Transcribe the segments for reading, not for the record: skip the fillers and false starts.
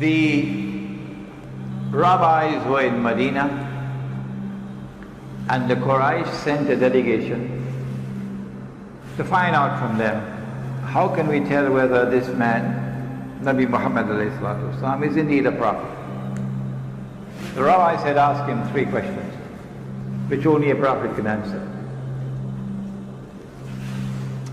The rabbis were in Medina, and the Quraysh sent a delegation to find out from them, how can we tell whether this man, Nabi Muhammad ﷺ, is indeed a prophet? The rabbis had asked him 3 questions, which only a prophet can answer.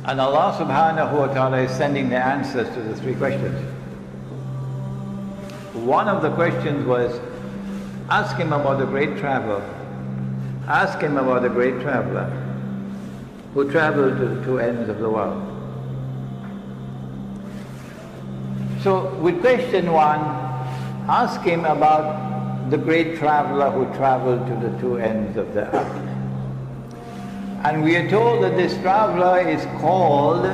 And Allah subhanahu wa ta'ala is sending the answers to the 3 questions. One of the questions was, ask him about the great traveler. Ask him about the great traveler who traveled to the 2 ends of the world. So with question 1, ask him about the great traveler who traveled to the 2 ends of the earth. And we are told that this traveler is called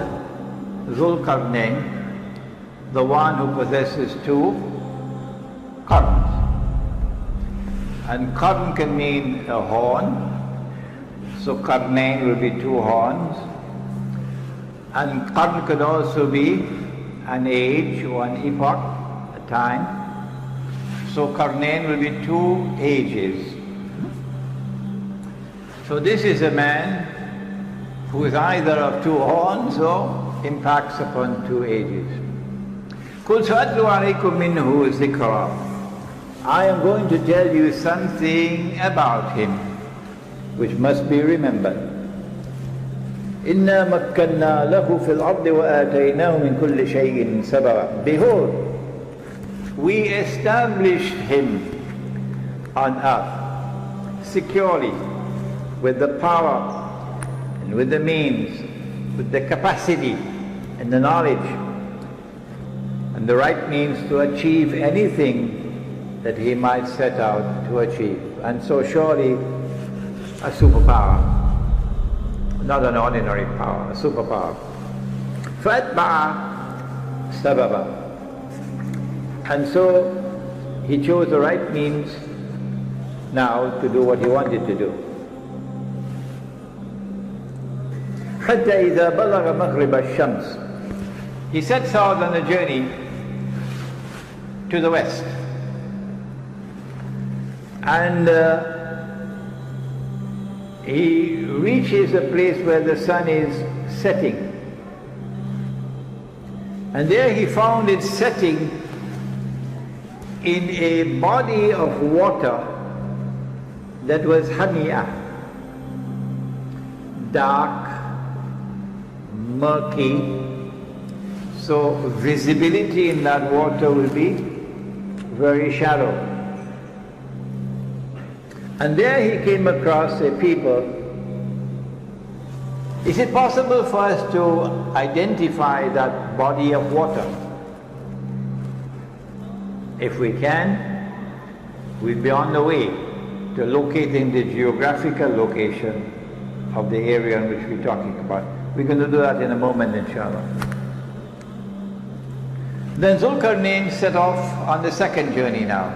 Fᴜʟʟ, the one who possesses 2 corns. And corn can mean a horn, so qarnayn will be 2 horns. And qarn could also be an age or an epoch, a time. So qarnayn will be 2 ages. So this is a man who is either of 2 horns or impacts upon 2 ages. قُلْ سَأَتْلُ عَلَيْكُم مِّنْهُ ذِكْرًا. I am going to tell you something about him which must be remembered. إِنَّا مَكَّنَّا لَهُ فِي الْأَرْضِ وَآتَيْنَاهُ مِنْ كُلِّ شَيْءٍ سَبَبًا. Behold, we established him on earth securely, with the power and with the means, with the capacity and the knowledge and the right means to achieve anything that he might set out to achieve. And so surely a superpower, not an ordinary power, a superpower. فَأَتْبَعَ سَبَبًا. And so he chose the right means now to do what he wanted to do. حتى إذا بلغ مغرب الشمس. He sets out on a journey to the west. And he reaches a place where the sun is setting. And there he found it setting in a body of water that was hamiyah, dark, murky, so visibility in that water will be very shallow. And there he came across a people. Is it possible for us to identify that body of water? If we can, we'll be on the way to locating the geographical location of the area in which we're talking about. We're going to do that in a moment, inshallah. Then Zulkarnain set off on the 2nd journey now,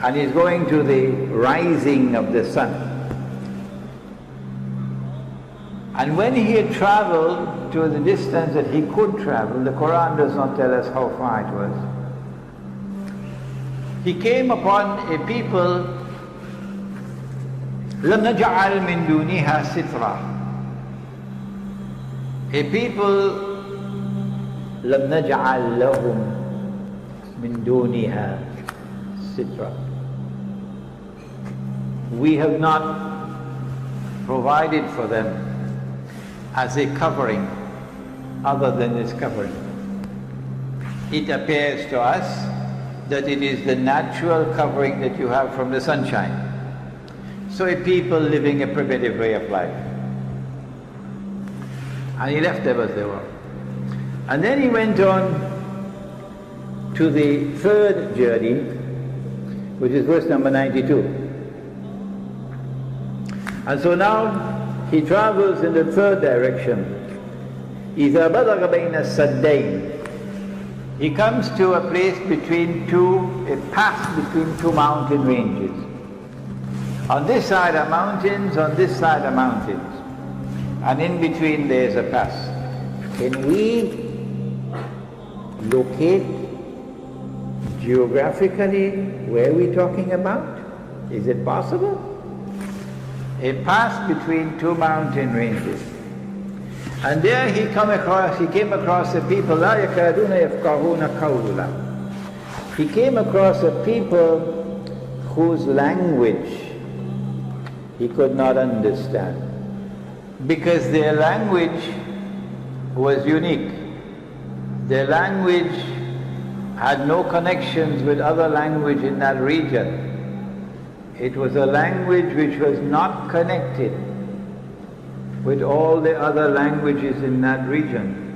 and he's going to the rising of the sun. And when he had traveled to the distance that he could travel, the Quran does not tell us how far it was, he came upon a people, لَمْ نَجْعَلْ مِن دُونِهَا سِتْرًا. A people, لَمْ نَجْعَلْ لَهُمْ مِن دُونِهَا سِتْرًا. We have not provided for them as a covering other than this covering. It appears to us that it is the natural covering that you have from the sunshine. So a people living a primitive way of life. And he left them as they were. And then he went on to the 3rd journey, which is verse number 92. And so now he travels in the 3rd direction. إِذَا بَلَغَ بَيْنَ السَّدَّيْنِ. He comes to a place between a pass between 2 mountain ranges. On this side are mountains, on this side are mountains. And in between there is a pass. Can we locate Geographically, where are we talking about? Is it possible? A pass between two mountain ranges. And there he came across a people, لا يكادون يفقهون قولا. He came across a people whose language he could not understand, because their language was unique. Their language had no connections with other language in that region. It was a language which was not connected with all the other languages in that region.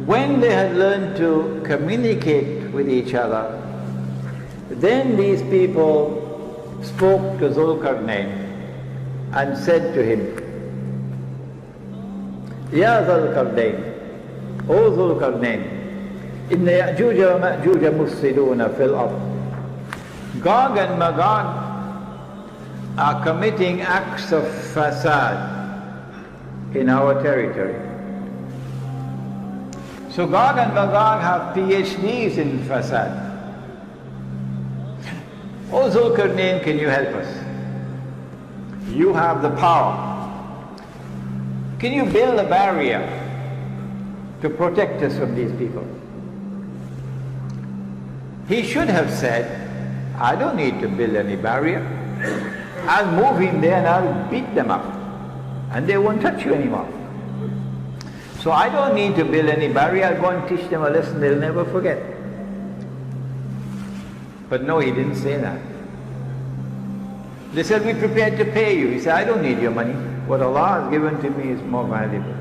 When they had learned to communicate with each other, then these people spoke to Zulkarnain and said to him, Ya Zulkarnain, O Zulkarnain, Inna Ya'juja wa Ma'juja mufsiduna fil ard. Gog and Magog are committing acts of fasad in our territory. So Gog and Magog have PhDs in fasad. O Zulkarnain, can you help us? You have the power. Can you build a barrier to protect us from these people? He should have said, I don't need to build any barrier. I'll move in there and I'll beat them up, and they won't touch you anymore. So I don't need to build any barrier. I'll go and teach them a lesson they'll never forget. But no, he didn't say that. They said, we're prepared to pay you. He said, I don't need your money. What Allah has given to me is more valuable.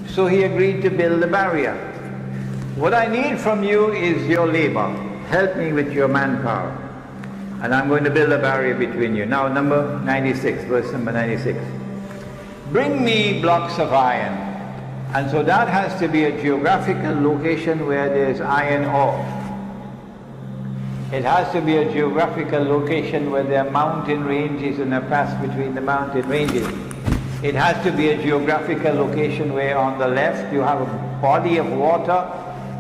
So he agreed to build a barrier. What I need from you is your labor. Help me with your manpower. And I'm going to build a barrier between you. Now number 96, verse number 96. Bring me blocks of iron. And so that has to be a geographical location where there's iron ore. It has to be a geographical location where there are mountain ranges and a pass between the mountain ranges. It has to be a geographical location where on the left you have a body of water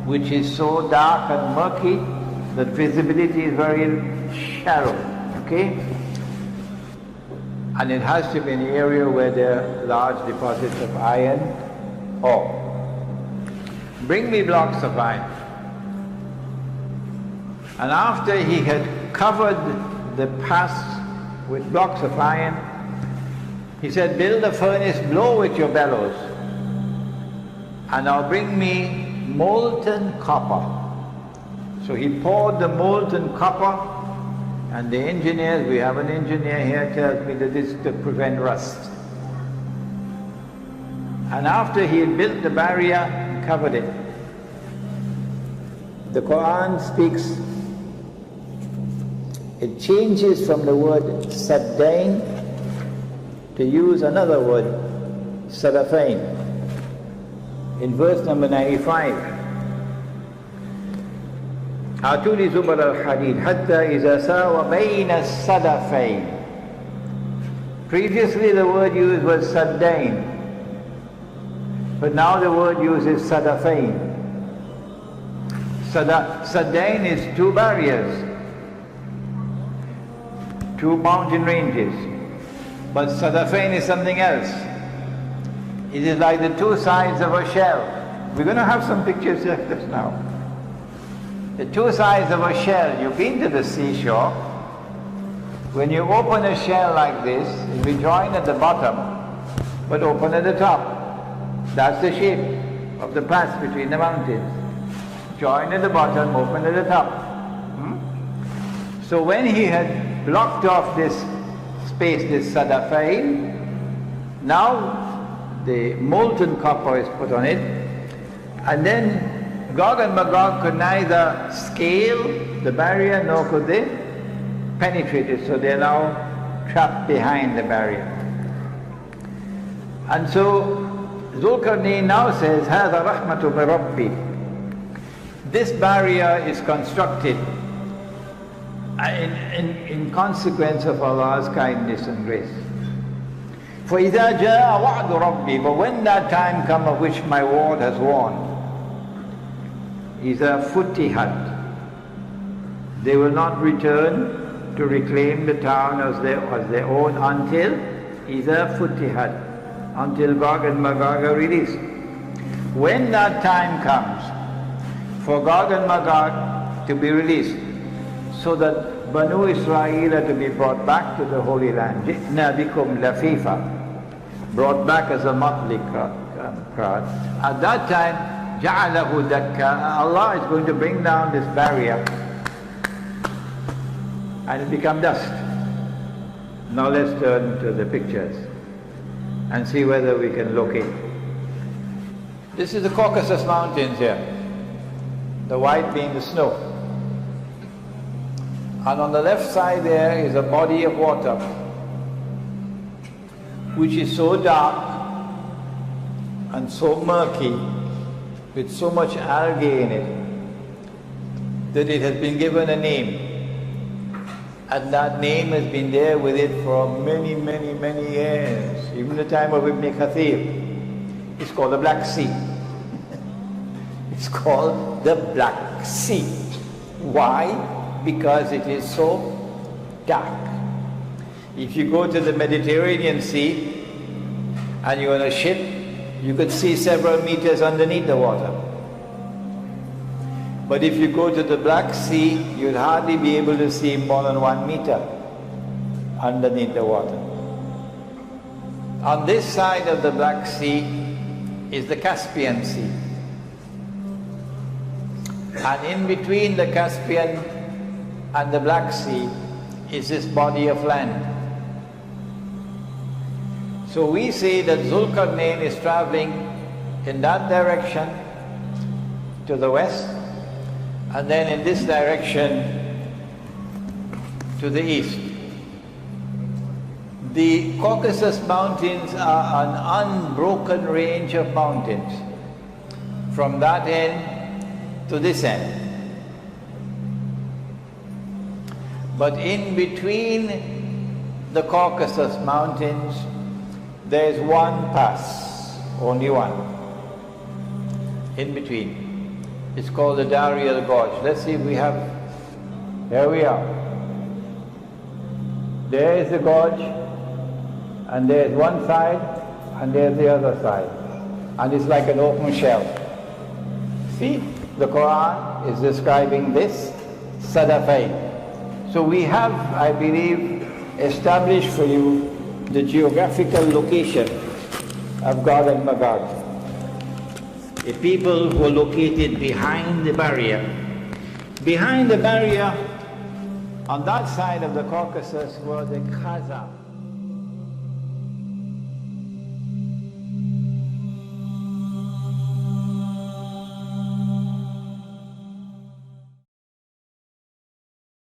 which is so dark and murky that visibility is very shallow, okay? And it has to be an area where there are large deposits of iron ore. Bring me blocks of iron. And after he had covered the pass with blocks of iron, he said, build a furnace, blow with your bellows, and now bring me molten copper. So he poured the molten copper, and the engineers, we have an engineer here, tells me that this is to prevent rust. And after he had built the barrier and covered it, the Quran speaks, it changes from the word saddain to use another word, sadafain, in verse number 95. Atuli zubar al-hadid hatta iza sawa bayna sadafain. Previously the word used was saddain, but now the word used is sadafain. Saddain is two barriers, two mountain ranges. But sadafain is something else. It is like the two sides of a shell. We're going to have some pictures like this now. The two sides of a shell. You've been to the seashore. When you open a shell like this, it will join at the bottom, but open at the top. That's the shape of the pass between the mountains. Join at the bottom, open at the top. So when he had blocked off this space, this sadafain, now the molten copper is put on it, and then Gog and Magog could neither scale the barrier nor could they penetrate it, so they're now trapped behind the barrier. And so Zulkarnain now says, هَذَا رَحْمَةُ مِرَبِّي. This barrier is constructed in consequence of Allah's kindness and grace. فَإِذَا جَاءَ وَعْدُ رَبِّي. But when that time comes of which my word has warned, إِذَا فُتِحَتْ They will not return to reclaim the town as their own until إِذَا فُتِحَتْ, until Gog and Magog are released. When that time comes for Gog and Magog to be released, so that Banu Israel are to be brought back to the Holy Land, جِئْنَا بِكُمْ لَفِيفًا, brought back as a motley crowd. At that time, جَعَلَهُ دَكَّا, Allah is going to bring down this barrier and it become dust. Now let's turn to the pictures and see whether we can locate. This is the Caucasus Mountains here, the white being the snow. And on the left side there is a body of water which is so dark and so murky with so much algae in it that it has been given a name. And that name has been there with it for many, many, many years. Even the time of Ibn Kathir. It's called the Black Sea. It's called the Black Sea. Why? Because it is so dark. If you go to the Mediterranean Sea and you're on a ship, you could see several meters underneath the water. But if you go to the Black Sea, you'd hardly be able to see more than 1 meter underneath the water. On this side of the Black Sea is the Caspian Sea. And in between the Caspian and the Black Sea is this body of land. So we see that Zulkarnain is traveling in that direction to the west, and then in this direction to the east. The Caucasus Mountains are an unbroken range of mountains from that end to this end. But in between the Caucasus Mountains, there is one pass, only one, in between. It's called the Darial Gorge. Let's see if we have, there we are. There is the gorge, and there's one side, and there's the other side. And it's like an open shell. See, the Quran is describing this Sadafain. So we have, I believe, established for you the geographical location of Gog and Magog. The people who are located behind the barrier. Behind the barrier, on that side of the Caucasus, were the Khazar.